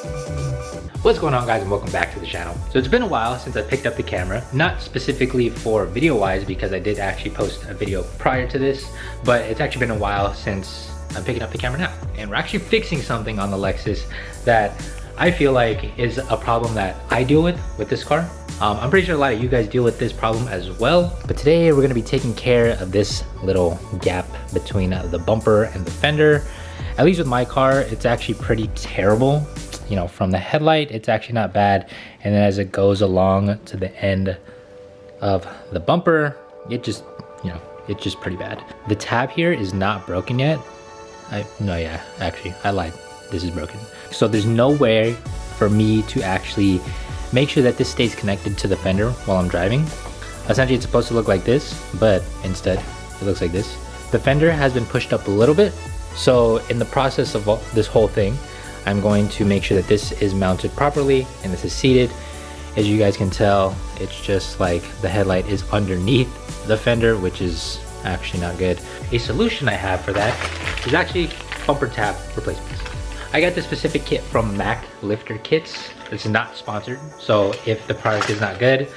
What's going on, guys, and welcome back to the channel. So it's been a while since I picked up the camera, not specifically for video wise because I did actually post a video prior to this, but it's actually been a while since I'm picking up the camera now. And we're actually fixing something on the Lexus that I feel like is a problem that I deal with this car. I'm pretty sure a lot of you guys deal with this problem as well. But today we're gonna be taking care of this little gap between the bumper and the fender. At least with my car, it's actually pretty terrible. You know, from the headlight, it's actually not bad. And then as it goes along to the end of the bumper, it's just pretty bad. The tab here is not broken yet. Actually, I lied. This is broken. So there's no way for me to actually make sure that this stays connected to the fender while I'm driving. Essentially, it's supposed to look like this, but instead, it looks like this. The fender has been pushed up a little bit. So in the process of this whole thing, I'm going to make sure that this is mounted properly and this is seated. As you guys can tell, it's just like the headlight is underneath the fender, which is actually not good. A solution I have for that is actually bumper tab replacements. I got this specific kit from Mac Lifter Kits. This is not sponsored, so if the product is not good,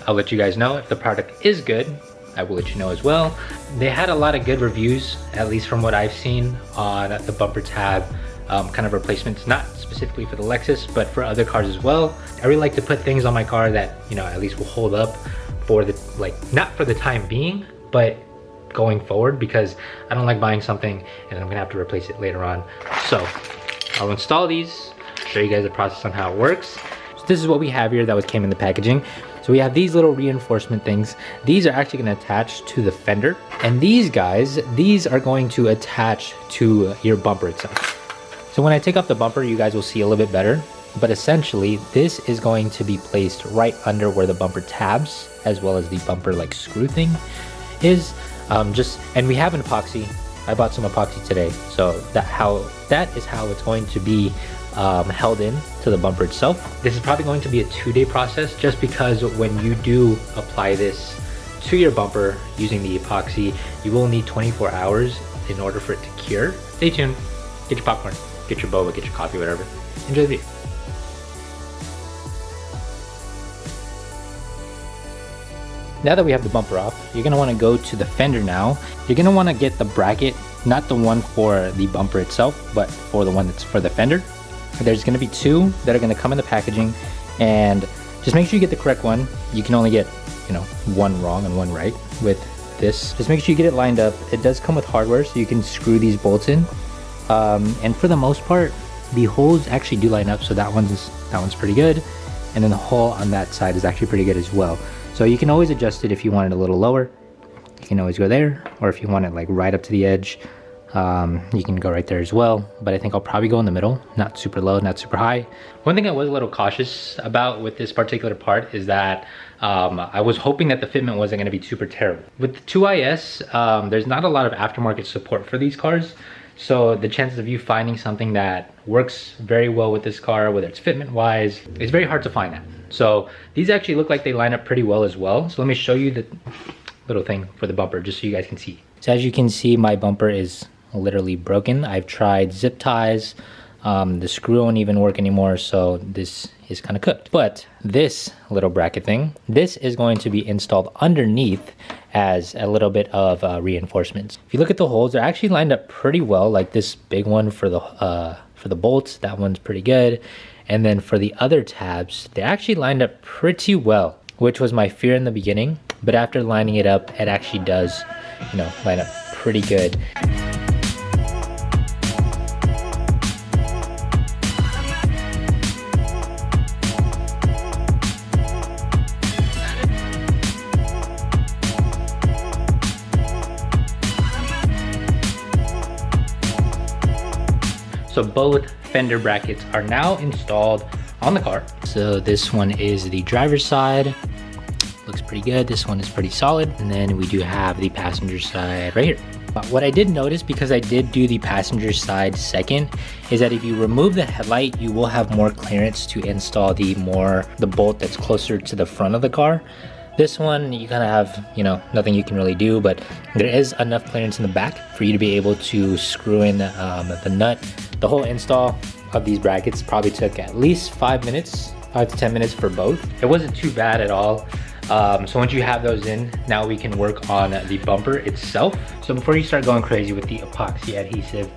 I'll let you guys know. If the product is good, I will let you know as well. They had a lot of good reviews, at least from what I've seen, on the bumper tab kind of replacements, not specifically for the Lexus, but for other cars as well. I really like to put things on my car that, you know, at least will hold up for the, not for the time being, but going forward, because I don't like buying something and I'm gonna have to replace it later on. So I'll install these, show you guys the process on how it works. So this is what we have here that came in the packaging. So we have these little reinforcement things. These are actually gonna attach to the fender. And these guys, these are going to attach to your bumper itself. So when I take off the bumper, you guys will see a little bit better. But essentially, this is going to be placed right under where the bumper tabs, as well as the bumper like screw thing is. And we have an epoxy. I bought some epoxy today. So that is how it's going to be held in to the bumper itself. This is probably going to be a 2-day process, just because when you do apply this to your bumper using the epoxy, you will need 24 hours in order for it to cure. Stay tuned, get your popcorn, get your boba, get your coffee, whatever. Enjoy the video. Now that we have the bumper off, you're gonna wanna go to the fender now. You're gonna wanna get the bracket, not the one for the bumper itself, but for the one that's for the fender. There's gonna be 2 that are gonna come in the packaging, and just make sure you get the correct one. You can only get, you know, one wrong and one right with this. Just make sure you get it lined up. It does come with hardware, so you can screw these bolts in. And for the most part, the holes actually do line up, so that one's pretty good. And then the hole on that side is actually pretty good as well. So you can always adjust it if you want it a little lower. You can always go there, or if you want it like right up to the edge, you can go right there as well. But I think I'll probably go in the middle, not super low, not super high. One thing I was a little cautious about with this particular part is that I was hoping that the fitment wasn't going to be super terrible. With the 2IS, there's not a lot of aftermarket support for these cars. So the chances of you finding something that works very well with this car, whether it's fitment wise, it's very hard to find that. So these actually look like they line up pretty well as well. So let me show you the little thing for the bumper, just so you guys can see. So as you can see, my bumper is literally broken. I've tried zip ties, the screw won't even work anymore, so this is kind of cooked. But this little bracket thing, this is going to be installed underneath as a little bit of reinforcements. If you look at the holes, they're actually lined up pretty well. Like this big one for the bolts, that one's pretty good. And then for the other tabs, they actually lined up pretty well, which was my fear in the beginning. But after lining it up, it actually does, you know, line up pretty good. So both fender brackets are now installed on the car. So this one is the driver's side. Looks pretty good. This one is pretty solid. And then we do have the passenger side right here. What I did notice, because I did do the passenger side second, is that if you remove the headlight, you will have more clearance to install the bolt that's closer to the front of the car. This one, you kind of have, you know, nothing you can really do, but there is enough clearance in the back for you to be able to screw in the nut. The whole install, of these brackets probably took at least 5 minutes, 5 to 10 minutes for both. It wasn't too bad at all. So once you have those in, now we can work on the bumper itself. So before you start going crazy with the epoxy adhesive,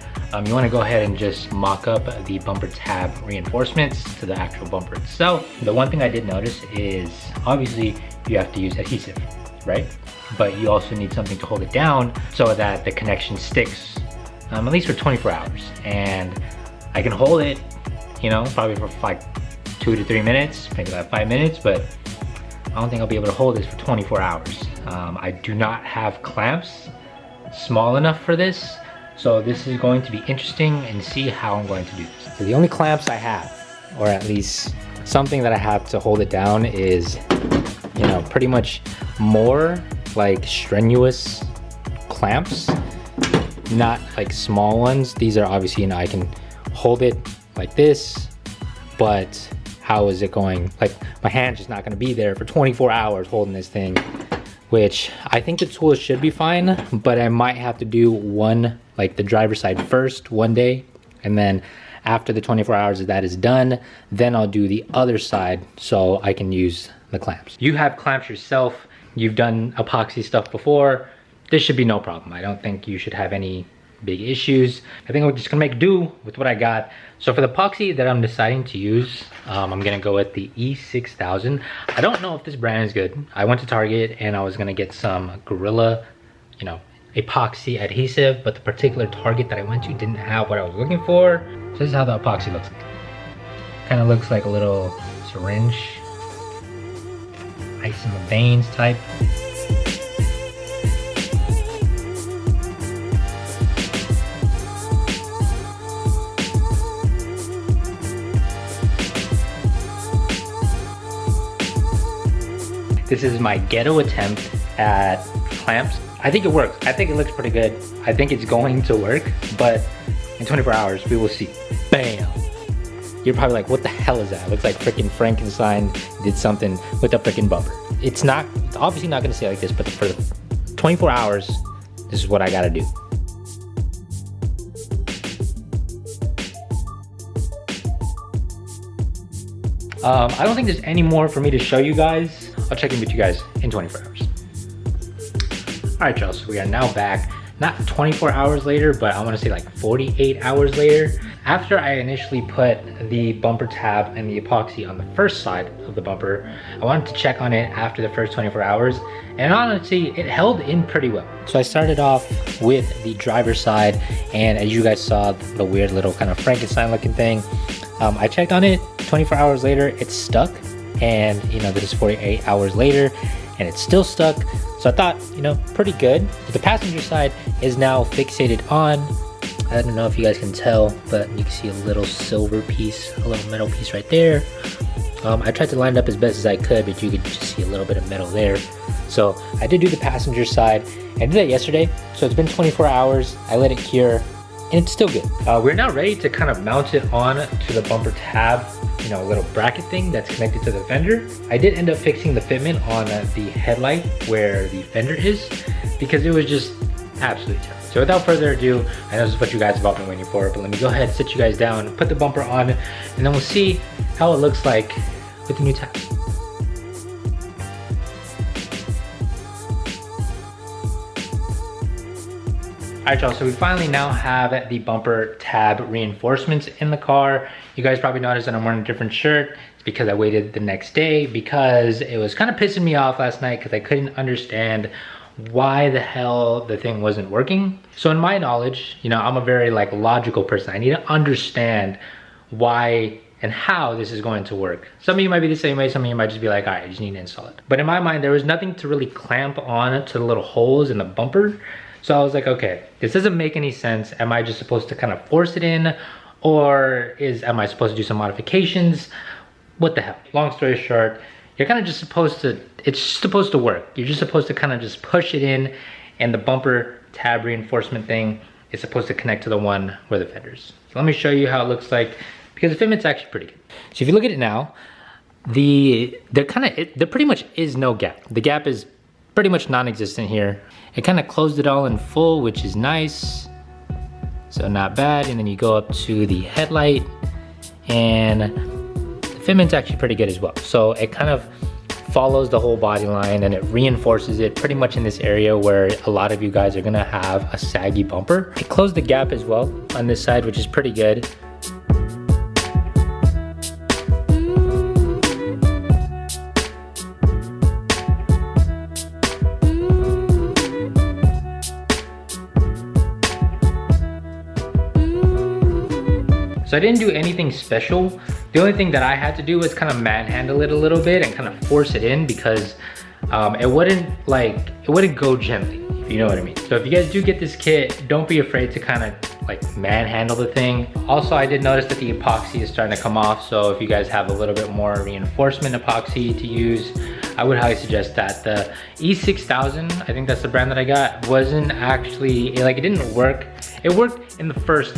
you want to go ahead and just mock up the bumper tab reinforcements to the actual bumper itself. The one thing I did notice is obviously you have to use adhesive, right? But you also need something to hold it down so that the connection sticks at least for 24 hours. And I can hold it, you know, probably for like 2 to 3 minutes, maybe like 5 minutes, but I don't think I'll be able to hold this for 24 hours. I do not have clamps small enough for this, so this is going to be interesting and see how I'm going to do this. So the only clamps I have, or at least something that I have to hold it down, is, you know, pretty much more like strenuous clamps, not like small ones. These are obviously, you know, I can hold it like this, but how is it going? Like, my hand's just not gonna be there for 24 hours holding this thing, which I think the tool should be fine, but I might have to do one, like the driver's side first one day, and then after the 24 hours that is done, then I'll do the other side so I can use the clamps. You have clamps yourself, you've done epoxy stuff before, this should be no problem. I don't think you should have any big issues. I think we're just gonna make do with what I got. So for the epoxy that I'm deciding to use, I'm gonna go with the E6000. I don't know if this brand is good. I went to Target and I was gonna get some Gorilla, you know, epoxy adhesive, but the particular Target that I went to didn't have what I was looking for. So this is how the epoxy looks like. Kind of looks like a little syringe, ice in the veins type. This is my ghetto attempt at clamps. I think it works. I think it looks pretty good. I think it's going to work, but in 24 hours, we will see. Bam! You're probably like, what the hell is that? It looks like freaking Frankenstein did something with the freaking bumper. It's obviously not gonna stay like this, but for 24 hours, this is what I gotta do. I don't think there's any more for me to show you guys. I'll check in with you guys in 24 hours. All right, y'all, so we are now back. Not 24 hours later, but I wanna say like 48 hours later. After I initially put the bumper tab and the epoxy on the first side of the bumper, I wanted to check on it after the first 24 hours, and honestly, it held in pretty well. So I started off with the driver's side, and as you guys saw, the weird little kind of Frankenstein looking thing, I checked on it. 24 hours later, it's stuck. And you know, this is 48 hours later and it's still stuck. So I thought, you know, pretty good. The passenger side is now fixated on. I don't know if you guys can tell, but you can see a little silver piece, a little metal piece right there. I tried to line it up as best as I could, but you could just see a little bit of metal there. So I did do the passenger side. I did that yesterday. So it's been 24 hours. I let it cure and it's still good. We're now ready to kind of mount it on to the bumper tab, you know, a little bracket thing that's connected to the fender. I did end up fixing the fitment on the headlight where the fender is because it was just absolutely terrible. So without further ado, I know this is what you guys have all been waiting for, but let me go ahead, sit you guys down, put the bumper on, and then we'll see how it looks like with the new tab. Alright y'all, so we finally now have the bumper tab reinforcements in the car. You guys probably noticed that I'm wearing a different shirt. It's because I waited the next day because it was kind of pissing me off last night because I couldn't understand why the hell the thing wasn't working. So in my knowledge, you know, I'm a very like logical person. I need to understand why and how this is going to work. Some of you might be the same way, some of you might just be like, all right, I just need to install it. But in my mind, there was nothing to really clamp on to the little holes in the bumper. So I was like, okay, this doesn't make any sense. Am I just supposed to kind of force it in? Or am I supposed to do some modifications? What the hell? Long story short, you're kind of just supposed to, it's supposed to work. You're just supposed to kind of just push it in, and the bumper tab reinforcement thing is supposed to connect to the one where the fender is. So let me show you how it looks like, because the fitment's actually pretty good. So if you look at it now, there pretty much is no gap. The gap is pretty much non-existent here. It kind of closed it all in full, which is nice. So not bad. And then you go up to the headlight and the fitment's actually pretty good as well. So it kind of follows the whole body line and it reinforces it pretty much in this area where a lot of you guys are gonna have a saggy bumper. It closed the gap as well on this side, which is pretty good. So I didn't do anything special. The only thing that I had to do was kind of manhandle it a little bit and kind of force it in because it wouldn't go gently, if you know what I mean. So if you guys do get this kit, don't be afraid to kind of like manhandle the thing. Also, I did notice that the epoxy is starting to come off. So if you guys have a little bit more reinforcement epoxy to use, I would highly suggest that. The E6000, I think that's the brand that I got, wasn't actually, it didn't work. It worked in the first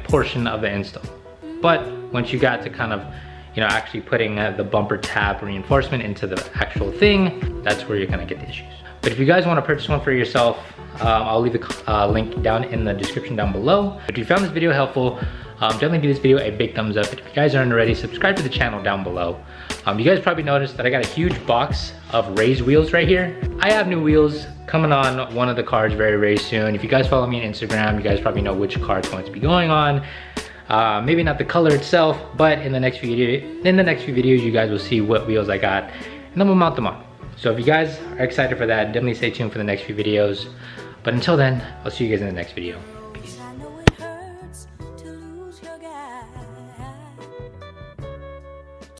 portion of the install, but once you got to kind of actually putting the bumper tab reinforcement into the actual thing, that's where you're gonna get the issues. But if you guys want to purchase one for yourself, I'll leave the link down in the description down below. If you found this video helpful, definitely give this video a big thumbs up. If you guys aren't already, subscribe to the channel down below. You guys probably noticed that I got a huge box of raised wheels right here. I have new wheels coming on one of the cars very soon. If you guys follow me on Instagram, you guys probably know which car it's going to be going on. Maybe not the color itself, but in the next few videos, you guys will see what wheels I got, and then we'll mount them on. So if you guys are excited for that, definitely stay tuned for the next few videos. But until then, I'll see you guys in the next video.